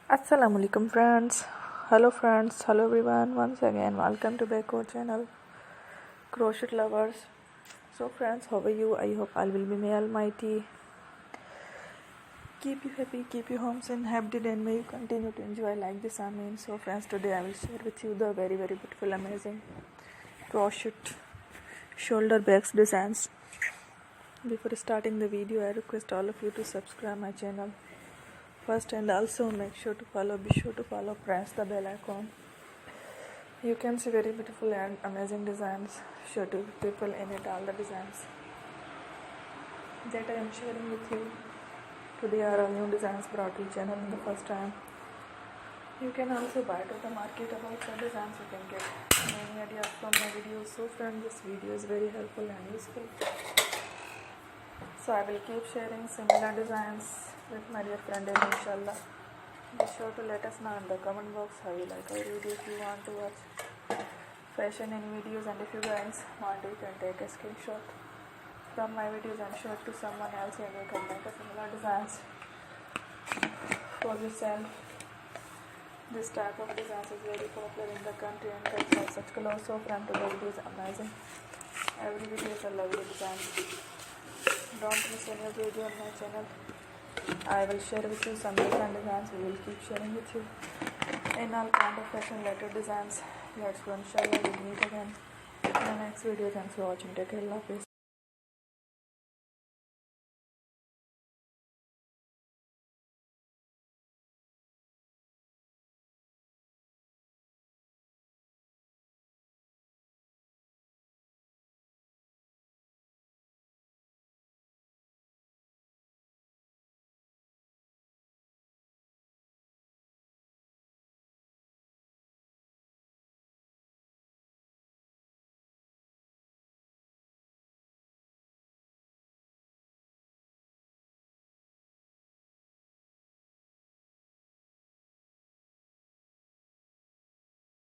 Assalamualaikum friends. Hello friends. Hello everyone. Once again, welcome to back our channel, Crochet Lovers. So friends, how are you? I hope all will be may Almighty keep you happy, keep you home and happy, and may you continue to enjoy like this. Amen. So friends, today I will share with you the very beautiful, amazing crochet shoulder bags designs. Before starting the video, I request all of you to subscribe my channel first, and also be sure to follow, press the bell icon. You can see very beautiful and amazing designs. Show to people in it, all the designs that I am sharing with you. Today are all new designs brought to channel in the first time. You can also buy to the market about the designs. You can get many ideas from my videos. So friends, this video is very helpful and useful. So I will keep sharing similar designs with my dear friend, and inshallah be sure to let us know in the comment box how you like our video. If you want to watch fashion and videos, and if you guys want, you can take a screenshot from my videos and show it to someone else, and you can make a similar designs for yourself. This type of designs is very popular in the country and cuts are such colors. So from today's video is amazing. Every video is a lovely design. Don't miss any video on my channel. I will share with you some different designs. We will keep sharing with you in all kind of fashion related designs. Let's go, inshallah we'll meet again in the next video. Thanks for watching. Take care. Allah Hafiz.